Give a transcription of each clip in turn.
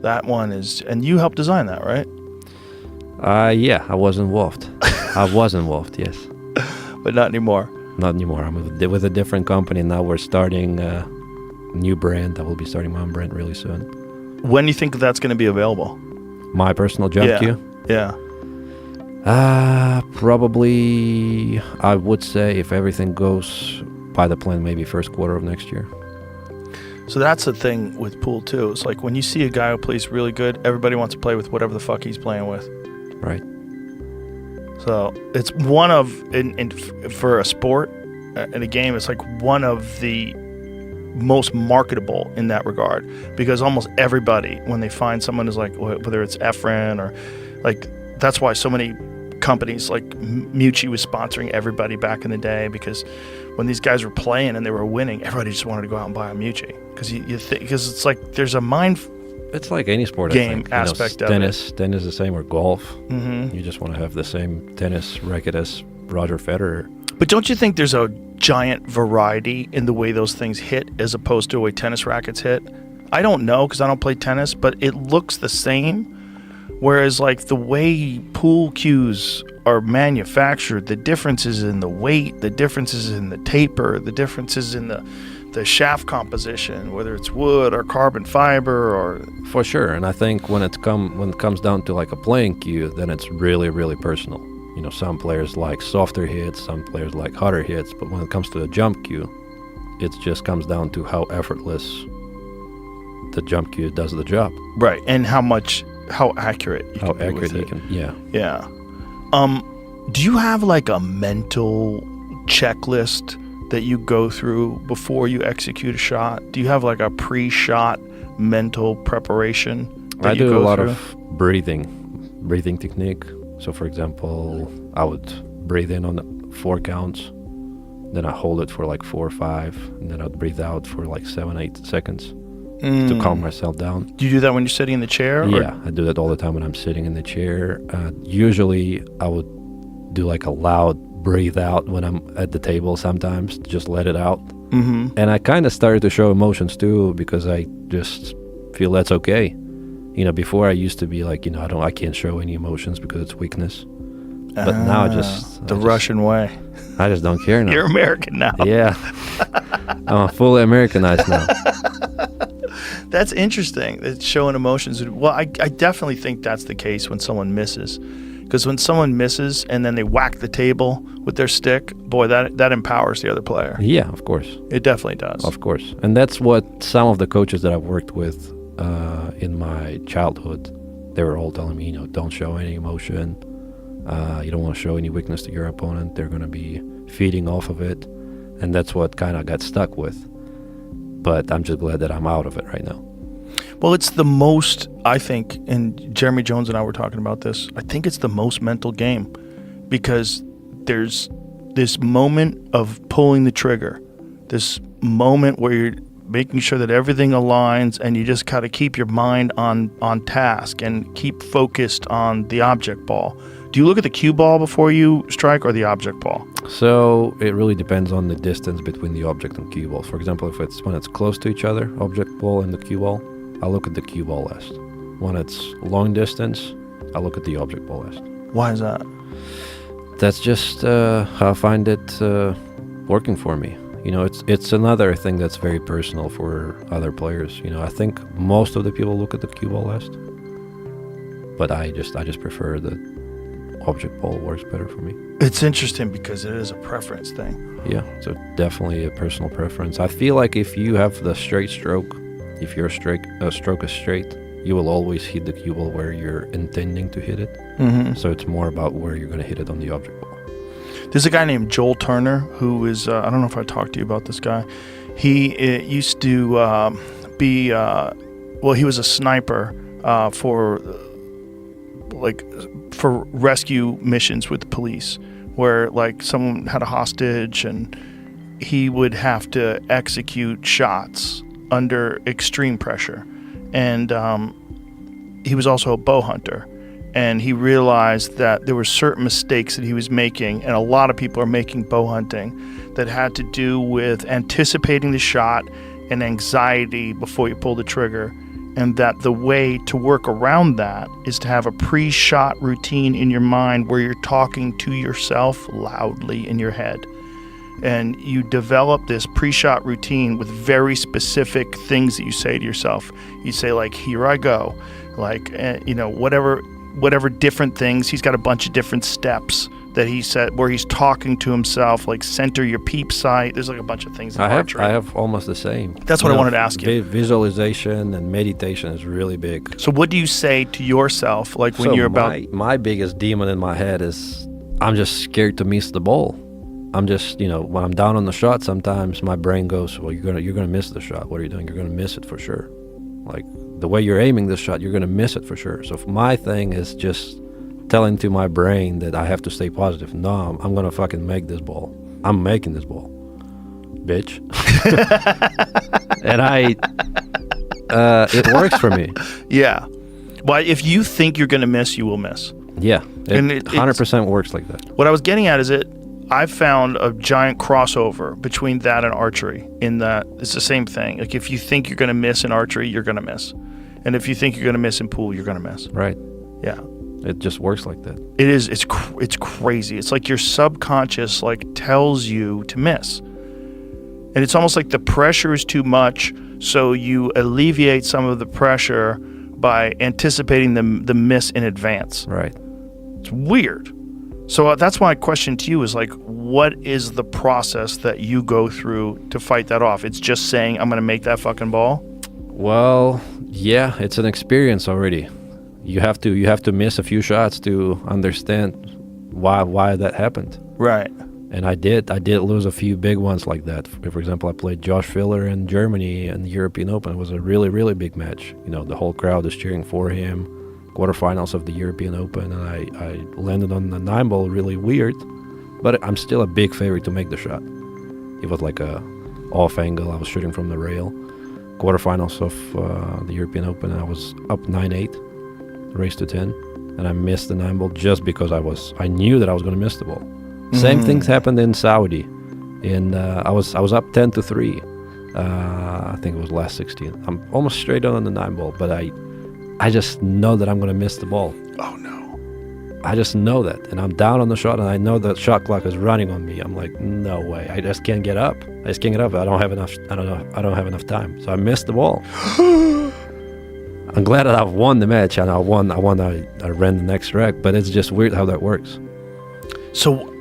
That one is, and you helped design that, right? Yeah, I was involved. I was involved, yes. But not anymore. Not anymore. I'm with a different company now. We're starting a new brand. I will be starting my own brand really soon. When do you think that's going to be available? My personal jump cue? Yeah. Probably, I would say, if everything goes by the plan, maybe first quarter of next year. So that's the thing with pool too. It's like when you see a guy who plays really good, everybody wants to play with whatever the fuck he's playing with. Right. So it's one of, for a sport and a game, it's like one of the most marketable in that regard, because almost everybody, when they find someone who's like, whether it's Efren or like, that's why so many companies like Mucci was sponsoring everybody back in the day, because when these guys were playing and they were winning, everybody just wanted to go out and buy a Mucci, because it's like there's a mind. It's like any sport, game I think. aspect of tennis is the same, or golf. Mm-hmm. You just want to have the same tennis racket as Roger Federer. But don't you think there's a giant variety in the way those things hit as opposed to the way tennis rackets hit? I don't know, because I don't play tennis, but it looks the same. Whereas like the way pool cues are manufactured, the differences in the weight, the differences in the taper, the differences in the shaft composition, whether it's wood or carbon fiber or... For sure. And I think when it comes down to like a playing cue, then it's really, really personal. You know, some players like softer hits, some players like harder hits, but when it comes to the jump cue, it just comes down to how effortless the jump cue does the job. Right, and how accurate you can be with it. Yeah. Yeah. Do you have like a mental checklist that you go through before you execute a shot? Do you have like a pre-shot mental preparation that I you do go a lot through? of breathing technique. So for example, I would breathe in on 4 counts, then I hold it for like 4 or 5, and then I'd breathe out for like 7-8 seconds to calm myself down. Do you do that when you're sitting in the chair? Yeah, I do that all the time when I'm sitting in the chair. Usually I would do like a loud breathe out when I'm at the table sometimes, just let it out. Mm-hmm. And I kind of started to show emotions too, because I just feel that's okay. You know, before I used to be like, you know, I can't show any emotions because it's weakness. But now the Russian way. I just don't care now. You're American now. Yeah. I'm fully Americanized now. That's interesting. It's showing emotions. Well, I definitely think that's the case when someone misses. Because when someone misses and then they whack the table with their stick, boy, that empowers the other player. Yeah, of course. It definitely does. Of course. And that's what some of the coaches that I've worked with in my childhood, they were all telling me, you know, don't show any emotion. You don't want to show any weakness to your opponent. They're going to be feeding off of it. And that's what kind of got stuck with. But I'm just glad that I'm out of it right now. Well, it's the most, I think, and Jeremy Jones and I were talking about this, I think it's the most mental game, because there's this moment of pulling the trigger, this moment where you're making sure that everything aligns, and you just gotta keep your mind on task and keep focused on the object ball. Do you look at the cue ball before you strike, or the object ball? So it really depends on the distance between the object and cue ball. For example, when it's close to each other, object ball and the cue ball, I look at the cue ball last. When it's long distance, I look at the object ball last. Why is that? That's just how I find it working for me. You know, it's another thing that's very personal for other players. You know, I think most of the people look at the cue ball last, but I just prefer the object ball works better for me. It's interesting because it is a preference thing. Yeah, so definitely a personal preference. I feel like if you have the straight stroke, if your stroke is straight, you will always hit the cue ball where you're intending to hit it. Mm-hmm. So it's more about where you're going to hit it on the object ball. There's a guy named Joel Turner who is, I don't know if I talked to you about this guy. He used to he was a sniper for rescue missions with the police, where like someone had a hostage and he would have to execute shots under extreme pressure. And he was also a bow hunter. And he realized that there were certain mistakes that he was making, and a lot of people are making bow hunting, that had to do with anticipating the shot and anxiety before you pull the trigger. and that the way to work around that is to have a pre-shot routine in your mind where you're talking to yourself loudly in your head. And you develop this pre-shot routine with very specific things that you say to yourself. You say, like, here I go. Like, whatever different things. He's got a bunch of different steps that he said where he's talking to himself, like center your peep sight. There's like a bunch of things in archery. I have almost the same. That's what I wanted to ask you. Visualization and meditation is really big. So what do you say to yourself, like when you're about... My biggest demon in my head is I'm just scared to miss the ball. I'm just, when I'm down on the shot, sometimes my brain goes, well, you're gonna miss the shot. What are you doing? You're gonna miss it for sure. Like the way you're aiming this shot, you're gonna miss it for sure. So my thing is just telling to my brain that I have to stay positive. No, I'm gonna fucking make this ball. I'm making this ball, bitch. And it works for me. Yeah. Well, if you think you're gonna miss, you will miss. Yeah, it 100% works like that. What I was getting at is I've found a giant crossover between that and archery in that it's the same thing. Like if you think you're going to miss in archery, you're going to miss. And if you think you're going to miss in pool, you're going to miss. Right. Yeah. It just works like that. It is. It's crazy. It's like your subconscious like tells you to miss. And it's almost like the pressure is too much, so you alleviate some of the pressure by anticipating the miss in advance. Right. It's weird. So that's my question to you is like, what is the process that you go through to fight that off? It's just saying, I'm going to make that fucking ball? Well, yeah, it's an experience already. You have to miss a few shots to understand why that happened. Right. And I did lose a few big ones like that. For example, I played Josh Filler in Germany in the European Open. It was a really, really big match. The whole crowd is cheering for him. Quarterfinals of the European Open, and I landed on the 9-ball really weird, but I'm still a big favorite to make the shot. It was like a off angle. I was shooting from the rail. Quarterfinals of the European Open, I was up 9-8, race to 10, and I missed the 9-ball just because I knew that I was going to miss the ball. Mm-hmm. Same things happened in Saudi. I was up 10-3. I think it was last 16. I'm almost straight on the 9-ball, but I just know that I'm going to miss the ball. Oh, no. I just know that. And I'm down on the shot, and I know that shot clock is running on me. I'm like, no way. I just can't get up. I don't have enough time. So I missed the ball. I'm glad that I've won the match, and I ran the next rack, but it's just weird how that works. So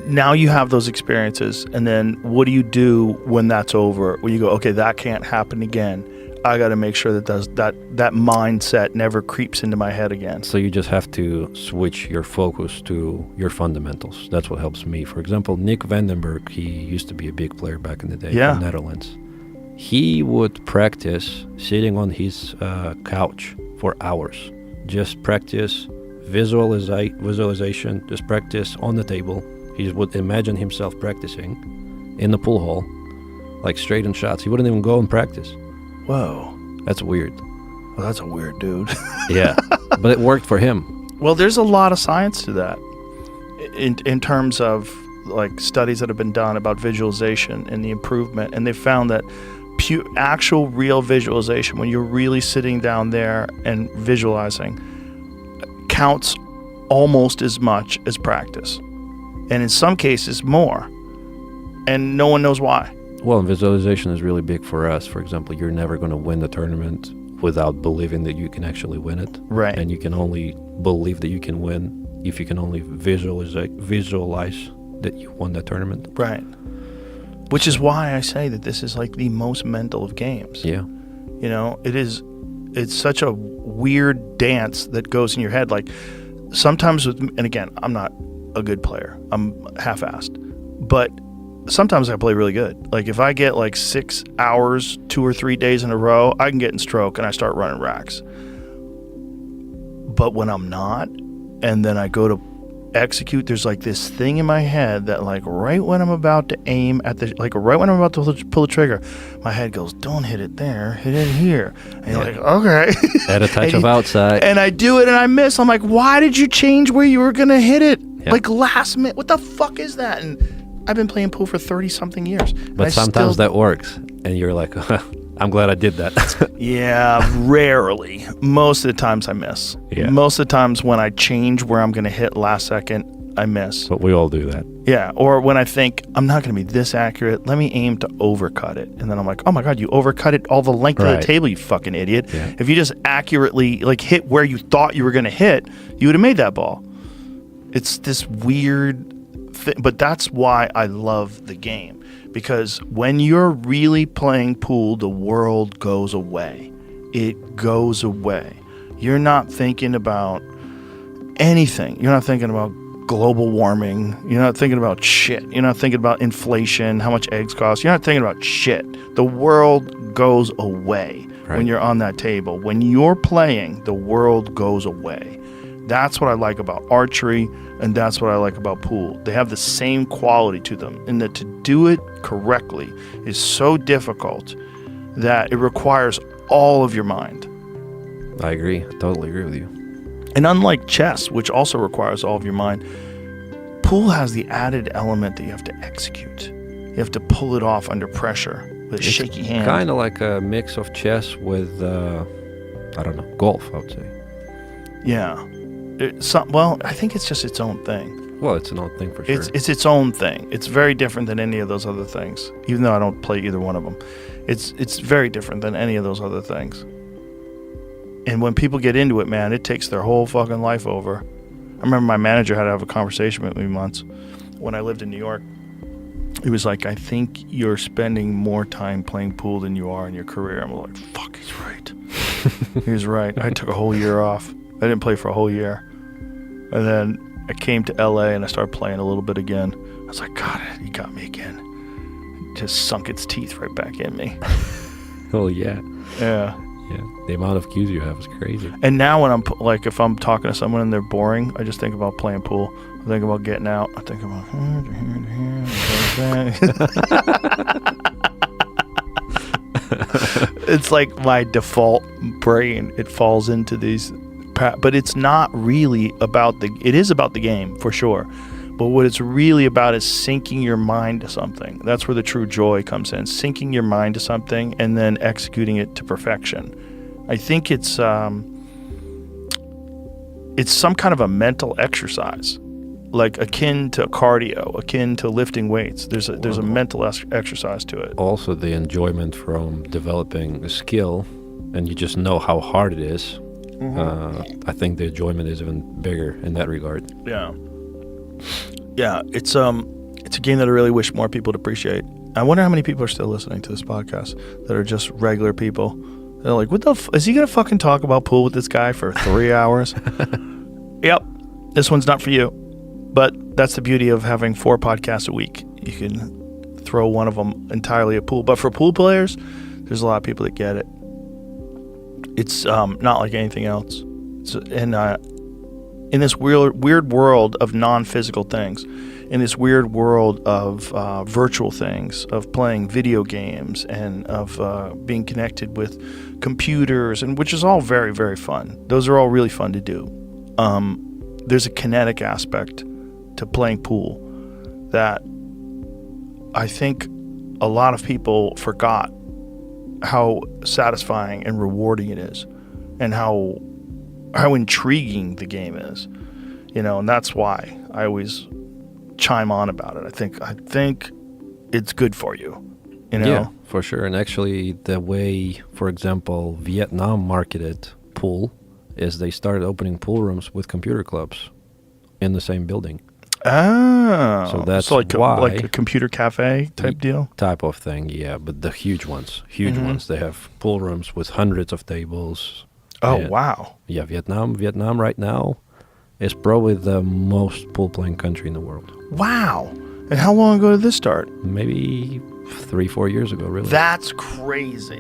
now you have those experiences, and then what do you do when that's over? When you go, okay, that can't happen again. I got to make sure that that mindset never creeps into my head again. So you just have to switch your focus to your fundamentals. That's what helps me. For example, Nick Vandenberg, he used to be a big player back in the day from Netherlands. He would practice sitting on his couch for hours. Just practice visualization, just practice on the table. He would imagine himself practicing in the pool hall, like straight-on shots. He wouldn't even go and practice. Whoa. That's weird. Well, that's a weird dude. Yeah, but it worked for him. Well, there's a lot of science to that in terms of like studies that have been done about visualization and the improvement. And they found that actual real visualization, when you're really sitting down there and visualizing, counts almost as much as practice. And in some cases more. And no one knows why. Well, visualization is really big for us. For example, you're never going to win the tournament without believing that you can actually win it. Right. And you can only believe that you can win if you can only visualize that you won that tournament. Right. Which is why I say that this is like the most mental of games. Yeah. It's such a weird dance that goes in your head. Like sometimes and again, I'm not a good player. I'm half-assed. But sometimes I play really good. Like if I get like 6 hours, 2 or 3 days in a row, I can get in stroke and I start running racks. But when I'm not, and then I go to execute, there's like this thing in my head that like right when I'm about to aim at right when I'm about to pull the trigger, my head goes, don't hit it there, hit it here. And you're like, okay. Add a touch of outside. And I do it and I miss. I'm like, why did you change where you were going to hit it? Yeah. Like last minute. What the fuck is that? And I've been playing pool for 30 something years. But sometimes that works, and you're like, I'm glad I did that. Yeah, rarely. Most of the times I miss. Yeah. Most of the times when I change where I'm going to hit last second, I miss. But we all do that. Yeah, or when I think I'm not going to be this accurate, let me aim to overcut it. And then I'm like, oh my God, you overcut it all the length of Right. the table, you fucking idiot. Yeah. If you just accurately like hit where you thought you were going to hit, you would have made that ball. It's this weird thing, but that's why I love the game. Because when you're really playing pool, the world goes away. It goes away. You're not thinking about anything. You're not thinking about global warming. You're not thinking about shit. You're not thinking about inflation, how much eggs cost. You're not thinking about shit. The world goes away when you're on that table. When you're playing, the world goes away. That's what I like about archery, and that's what I like about pool. They have the same quality to them, and that to do it correctly is so difficult that it requires all of your mind. I agree. I totally agree with you. And unlike chess, which also requires all of your mind, pool has the added element that you have to execute. You have to pull it off under pressure with a shaky hand. Kind of like a mix of chess with, I don't know, golf, I would say. Yeah. Well, I think it's just its own thing. Well, it's an odd thing for sure. It's its own thing. It's very different than any of those other things, even though I don't play either one of them. It's very different than any of those other things. And when people get into it, man, it takes their whole fucking life over. I remember my manager had to have a conversation with me once when I lived in New York. He was like, I think you're spending more time playing pool than you are in your career. I'm like, fuck, he's right. He's right. I took a whole year off. I didn't play for a whole year. And then I came to LA and I started playing a little bit again. I was like, God, he got me again. It just sunk its teeth right back in me. Oh, yeah. Yeah. Yeah. The amount of cues you have is crazy. And now when I'm like, if I'm talking to someone and they're boring, I just think about playing pool. I think about getting out. I think about it's like my default brain. It falls into these, but it's not really about it is about the game for sure. But what it's really about is syncing your mind to something. That's where the true joy comes in. Syncing your mind to something and then executing it to perfection. I think it's some kind of a mental exercise, like akin to cardio, akin to lifting weights. There's a mental exercise to it. Also, the enjoyment from developing a skill, and you just know how hard it is. I think the enjoyment is even bigger in that regard. Yeah. Yeah, it's a game that I really wish more people would appreciate. I wonder how many people are still listening to this podcast that are just regular people. They're like, what the is he going to fucking talk about pool with this guy for 3 hours? Yep, this one's not for you. But that's the beauty of having 4 podcasts a week. You can throw one of them entirely at pool. But for pool players, there's a lot of people that get it. It's not like anything else. In this weird world of non-physical things, in this weird world of virtual things, of playing video games and of being connected with computers, and which is all very, very fun. Those are all really fun to do. There's a kinetic aspect to playing pool that I think a lot of people forgot how satisfying and rewarding it is, and how intriguing the game is, and that's why I always chime on about it. I think it's good for you, Yeah, for sure. And actually, the way, for example, Vietnam marketed pool is they started opening pool rooms with computer clubs in the same building. Oh, so that's like why, like a computer cafe type deal, type of thing. Yeah, but the huge ones. They have pool rooms with hundreds of tables. Oh, wow. Yeah, Vietnam right now is probably the most pool-playing country in the world. Wow. And how long ago did this start? Maybe 3-4 years ago, really. That's crazy.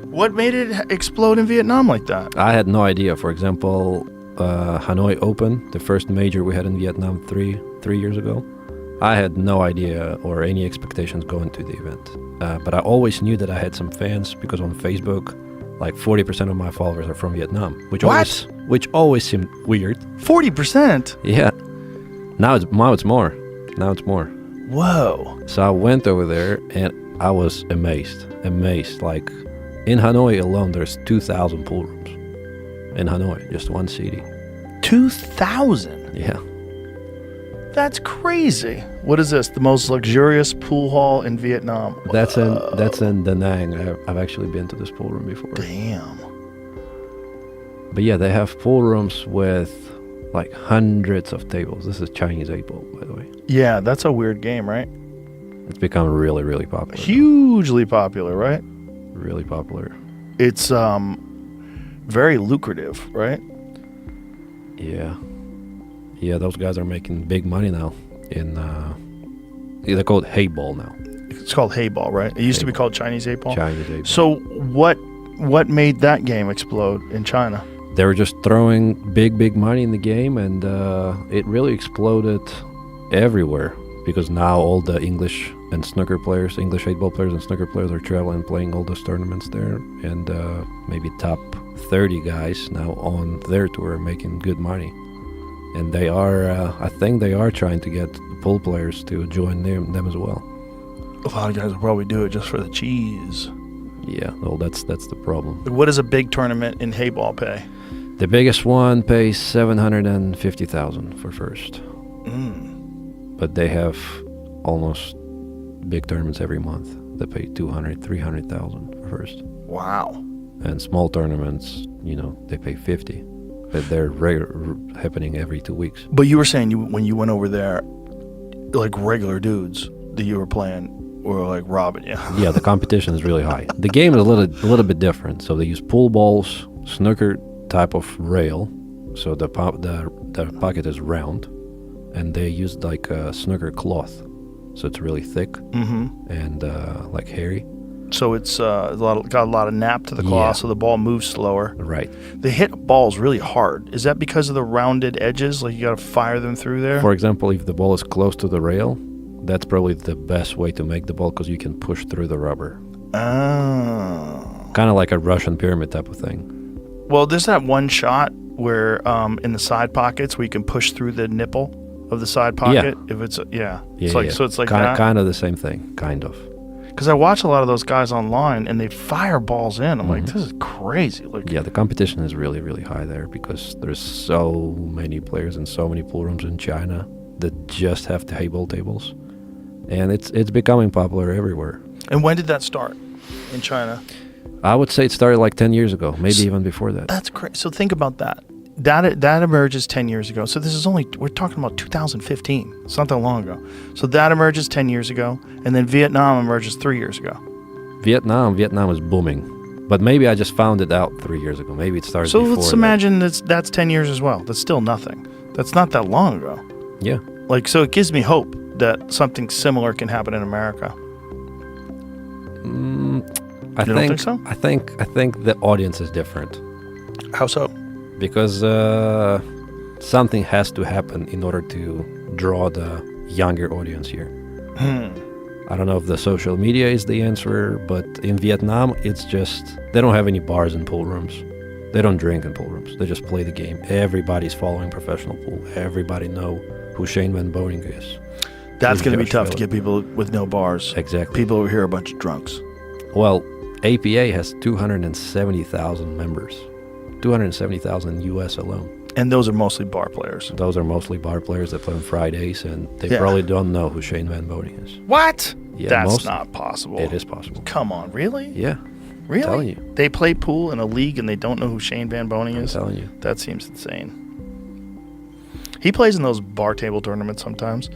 What made it explode in Vietnam like that? I had no idea. For example, Hanoi Open, the first major we had in Vietnam three years ago, I had no idea or any expectations going to the event. But I always knew that I had some fans because on Facebook, like 40% of my followers are from Vietnam, which always seemed weird. 40%? Yeah. Now it's more. Whoa. So I went over there and I was amazed. Like In Hanoi alone, there's 2,000 pool rooms. In Hanoi, just one city. 2,000? Yeah. That's crazy. What is this? The most luxurious pool hall in Vietnam? That's in Da Nang. I've actually been to this pool room before. Damn. But yeah, they have pool rooms with like hundreds of tables. This is Chinese 8-ball, by the way. Yeah, that's a weird game, right? It's become really, really popular. Hugely popular, right? Really popular. It's very lucrative, right? Yeah. Yeah, those guys are making big money now. They call it hay ball now. It's called hay ball, right? It used to be called Chinese 8-ball. Chinese 8-ball. So what made that game explode in China? They were just throwing big money in the game, and it really exploded everywhere because now all the English and snooker players, English 8-ball players and snooker players are traveling, playing all those tournaments there, and maybe top 30 guys now on their tour are making good money. And they are, I think they are trying to get the pool players to join them as well. A lot of guys will probably do it just for the cheese. Yeah, well, that's the problem. What does a big tournament in hay ball pay? The biggest one pays $750,000 for first. But they have almost big tournaments every month that pay $200,000, $300,000 for first. Wow. And small tournaments, they pay $50,000. But they're happening every 2 weeks. But you were saying when you went over there, like regular dudes that you were playing were like robbing you. Yeah, the competition is really high. The game is a little bit different. So they use pool balls, snooker type of rail. So the pocket is round, and they use like a snooker cloth. So it's really thick and like hairy. So it's got a lot of nap to the cloth, so the ball moves slower. Right. They hit balls really hard. Is that because of the rounded edges? Like you got to fire them through there? For example, if the ball is close to the rail, that's probably the best way to make the ball because you can push through the rubber. Oh. Kind of like a Russian pyramid type of thing. Well, there's that one shot where in the side pockets where you can push through the nipple of the side pocket. Yeah. If it's So it's like kind that. Kind of the same thing, kind of. Because I watch a lot of those guys online, and they fire balls in. I'm like, this is crazy. Like, yeah, the competition is really, really high there because there's so many players and so many pool rooms in China that just have the hay ball tables, and it's becoming popular everywhere. And when did that start in China? I would say it started like 10 years ago, maybe even before that. That's crazy. So think about that. That emerges 10 years ago. So this is we're talking about 2015. It's not that long ago. So that emerges 10 years ago, and then Vietnam emerges 3 years ago. Vietnam is booming. But maybe I just found it out 3 years ago. Maybe it started before. So let's imagine that's 10 years as well. That's still nothing. That's not that long ago. Yeah. Like, so it gives me hope that something similar can happen in America. I don't think so? I think the audience is different. How so? Because something has to happen in order to draw the younger audience here. I don't know if the social media is the answer, but in Vietnam, it's just, they don't have any bars and pool rooms. They don't drink in pool rooms. They just play the game. Everybody's following professional pool. Everybody know who Shane Van Boening is. That's going to be tough to get people with no bars. Exactly. People over here are a bunch of drunks. Well, APA has 270,000 members. 270,000 US alone. And those are mostly bar players. Those are mostly bar players that play on Fridays, and they probably don't know who Shane Van Boening is. What? Yeah, that's not possible. It is possible. Come on, really? Yeah. Really? I'm telling you. They play pool in a league and they don't know who Shane Van Boening is? I'm telling you. That seems insane. He plays in those bar table tournaments sometimes.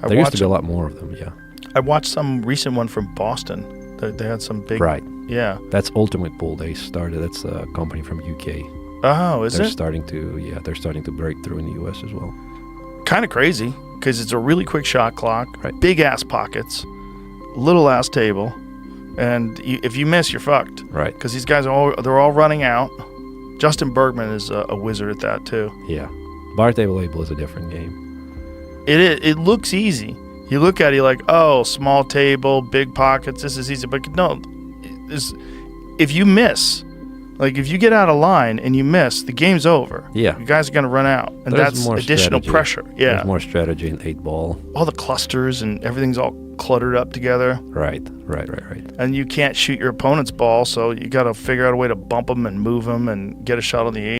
There used to be a lot more of them, yeah. I watched some recent one from Boston. They had some big... Right. Yeah. That's Ultimate Pool. That's a company from UK. Oh, is they're it? Starting to break through in the US as well. Kind of crazy, because it's a really quick shot clock, right. Big ass pockets, little ass table, and if you miss, you're fucked. Right. Because these guys they're all running out. Justin Bergman is a wizard at that too. Yeah. Bar table label is a different game. It looks easy. You look at it, you're like, oh, small table, big pockets, this is easy. But no, if you miss, Like if you get out of line and you miss, the game's over. Yeah. You guys are going to run out. And There's that's more additional strategy. pressure. Yeah. There's more strategy in 8-ball. All the clusters and everything's all cluttered up together. Right. And you can't shoot your opponent's ball, so you got to figure out a way to bump them and move them and get a shot on the 8.